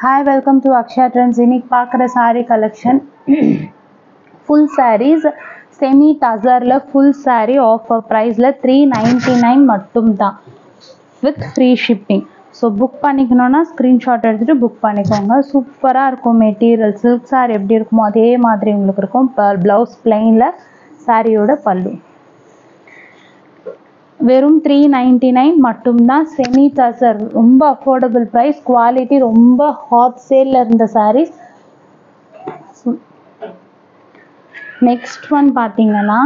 Hi, welcome to Akshaya Trends. இன்னைக்கு பார்க்குற saree collection full sarees semi tazarல full saree offer priceல 399 மட்டும் தான் with free shipping. So book பண்ணிக்கணும்னா screenshot எடுத்துகிட்டு book பண்ணிக்கோங்க. சூப்பராக இருக்கும் மெட்டீரியல். சில்க் saree எப்படி இருக்குமோ அதே மாதிரி உங்களுக்கு இருக்கும். ப்ளவுஸ் பிளெயினில் சாரியோட பல்லு வெறும் 399 மட்டும்தான். செமி டசர் ரொம்ப அஃபோர்டபுள் ப்ரைஸ். குவாலிட்டி ரொம்ப ஹாட் சேலில் இருந்த சாரீஸ். நெக்ஸ்ட் ஒன் பார்த்தீங்கன்னா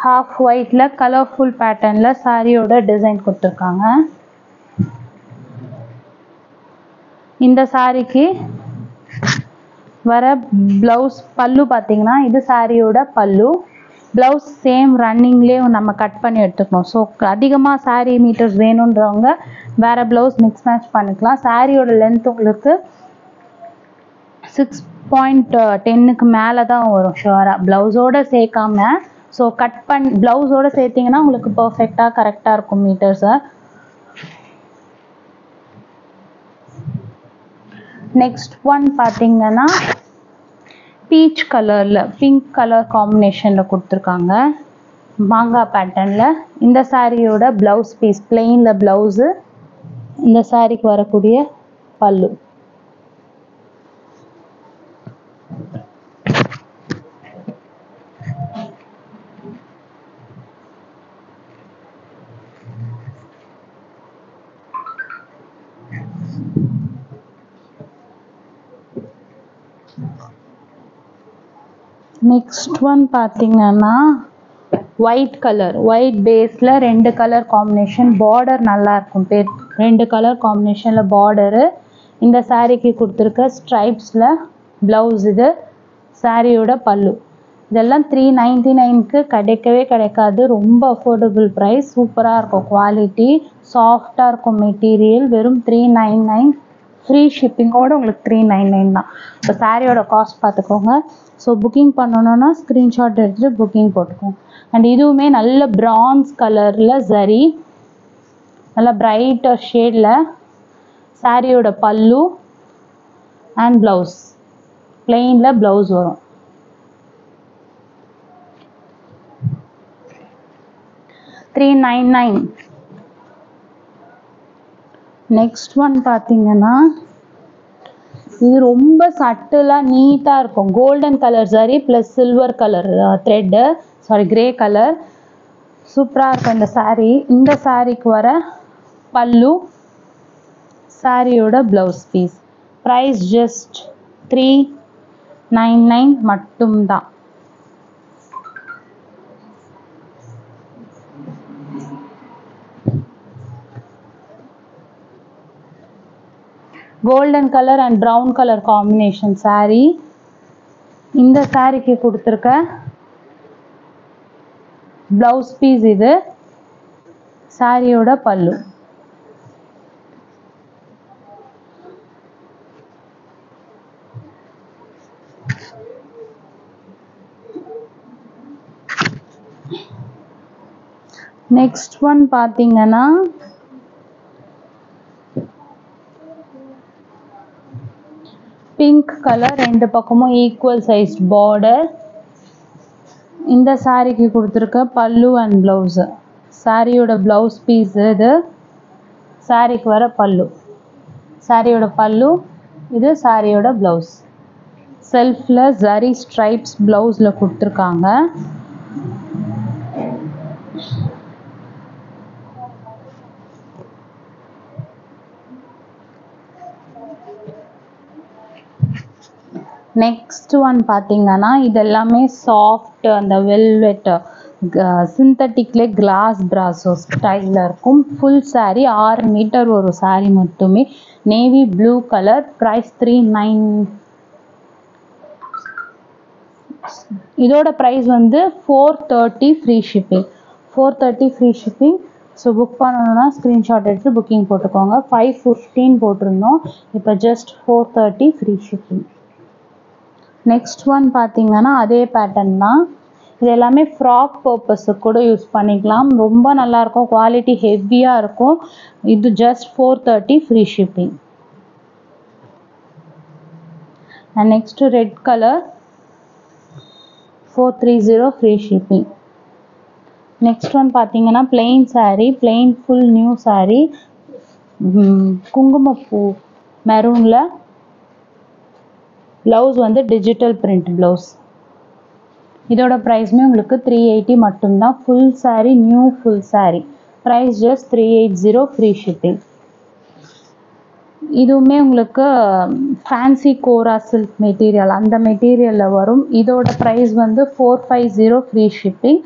ஹாஃப் ஒயிட்டில் கலர்ஃபுல் பேட்டர்னில் சாரியோட டிசைன் கொடுத்துருக்காங்க. இந்த சாரிக்கு வர ப்ளவுஸ் பல்லு பார்த்தீங்கன்னா இது சாரியோட பல்லு. ப்ளவுஸ் சேம் ரன்னிங்லேயே நம்ம கட் பண்ணி எடுத்துக்கணும். ஸோ அதிகமாக சாரீ மீட்டர்ஸ் வேணுன்றவங்க வேறு ப்ளவுஸ் மிக்ஸ் மேட்ச் பண்ணிக்கலாம். சாரியோட லென்த் உங்களுக்கு 6.10க்கு மேலே தான் வரும் ஷுவராக ப்ளவுஸோடு சேர்க்காம. ஸோ கட் பண்ணி ப்ளவுஸோடு சேர்த்திங்கன்னா உங்களுக்கு பர்ஃபெக்டாக கரெக்டாக இருக்கும் மீட்டர்ஸை. நெக்ஸ்ட் ஒன் பார்த்தீங்கன்னா பீச் கலரில் பிங்க் கலர் காம்பினேஷனில் கொடுத்துருக்காங்க மாங்காய் பேட்டர்னில். இந்த சாரியோட ப்ளவுஸ் பீஸ் பிளெயினில் ப்ளவுஸு, இந்த சாரிக்கு வரக்கூடிய பல்லு. நெக்ஸ்ட் ஒன் பார்த்தீங்கன்னா ஒயிட் கலர், ஒயிட் பேஸில் 2 கலர் காம்பினேஷன். பார்டர் நல்லாயிருக்கும். 2 கலர் காம்பினேஷனில் பார்டரு. இந்த சாரீக்கு கொடுத்துருக்க ஸ்ட்ரைப்ஸில் ப்ளவுஸ். இது சாரியோட பல்லு. இதெல்லாம் 399க்கு கிடைக்கவே கிடைக்காது. ரொம்ப அஃபோர்டபுள் ப்ரைஸ். சூப்பராக இருக்கும். குவாலிட்டி சாஃப்டாக இருக்கும் மெட்டீரியல். வெறும் 399. ஃப்ரீ ஷிப்பிங்கோடு உங்களுக்கு 399 தான். இப்போ சாரியோட காஸ்ட் பார்த்துக்கோங்க. ஸோ புக்கிங் பண்ணணுன்னா ஸ்க்ரீன்ஷாட் எடுத்துகிட்டு புக்கிங் போட்டுக்கோங்க. அண்ட் இதுவுமே நல்ல ப்ரான்ஸ் கலரில் சரி நல்ல பிரைட்டர் ஷேடில் சாரியோட பல்லு அண்ட் ப்ளவுஸ் பிளெயினில் ப்ளவுஸ் வரும். $399. நெக்ஸ்ட் ஒன் பார்த்தீங்கன்னா இது ரொம்ப சட்டிலாக நீட்டாக இருக்கும். Golden colour sorry plus silver colour thread, grey colour. சூப்பராக இருக்கும் இந்த சாரீ. இந்த சாரீக்கு வர பல்லு, சாரியோட ப்ளவுஸ் பீஸ். ப்ரைஸ் ஜஸ்ட் 399 மட்டும்தான். Golden colour and brown colour combination sari. இந்த சாரீக்கு கொடுத்துருக்க ப்ளவுஸ் பீஸ் இது சாரியோட பல்லு. நெக்ஸ்ட் ஒன் பார்த்தீங்கன்னா பிங்க் கலர், 2 பக்கமும் ஈக்குவல் சைஸ் பார்டர். இந்த சாரீக்கு கொடுத்துருக்க பல்லு அண்ட் ப்ளவுஸு. சாரியோட ப்ளவுஸ் பீஸ் இது சாரீக்கு வர பல்லு. சாரியோட பல்லு இது சாரியோட ப்ளவுஸ். செல்ஃபில் ஜரி ஸ்ட்ரைப்ஸ் ப்ளவுஸில் கொடுத்துருக்காங்க. நெக்ஸ்ட் ஒன் பார்த்தீங்கன்னா இது எல்லாமே சாஃப்ட் அந்த வெல்வெட் சிந்தட்டிக்லே கிளாஸ் பிராசோ ஸ்டைலில் இருக்கும். ஃபுல் சாரீ 6 மீட்டர் ஒரு சாரீ மட்டுமே. Navy blue colour. ப்ரைஸ் 399. இதோட ப்ரைஸ் வந்து 430 free shipping. 430 free shipping. So book பண்ணணுன்னா ஸ்க்ரீன்ஷாட் எடுத்து புக்கிங் போட்டுக்கோங்க. 515 போட்டிருந்தோம். இப்போ just 430 free shipping. Next one பார்த்தீங்கன்னா அதே பேட்டர்ன் தான். இது எல்லாமே ஃப்ராக் பர்பஸுக்கு கூட யூஸ் பண்ணிக்கலாம். ரொம்ப நல்லாயிருக்கும். குவாலிட்டி ஹெவியாக இருக்கும். இது just 430 free shipping. And next red colour 430 free shipping. Next one பார்த்தீங்கன்னா plain saree, plain full new saree, குங்குமப்பூ மெரூனில், ப்ளவுஸ் வந்து டிஜிட்டல் பிரிண்ட் ப்ளவுஸ். இதோட ப்ரைஸுமே உங்களுக்கு 380 மட்டும்தான். Full saree, new full saree, price just 380 free shipping. இதுவுமே உங்களுக்கு ஃபேன்சி கோரா சில்க் மெட்டீரியல், அந்த மெட்டீரியலில் வரும். இதோட ப்ரைஸ் வந்து 450 ஃப்ரீ ஷிப்பிங்.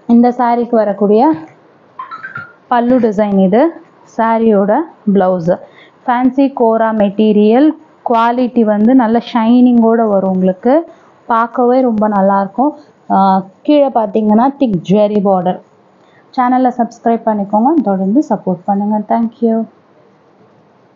இந்த சாரீக்கு வரக்கூடிய பல்லு டிசைன் இது, சாரியோட ப்ளவுஸு. ஃபேன்சி கோரா மெட்டீரியல், குவாலிட்டி வந்து நல்ல ஷைனிங்கோடு வரும் உங்களுக்கு, பார்க்கவே ரொம்ப நல்லாயிருக்கும். கீழே பார்த்தீங்கன்னா திக் ஜெரி பார்டர். சேனலை சப்ஸ்கிரைப் பண்ணிக்கோங்க, தொடர்ந்து சப்போர்ட் பண்ணுங்கள். தேங்க்யூ.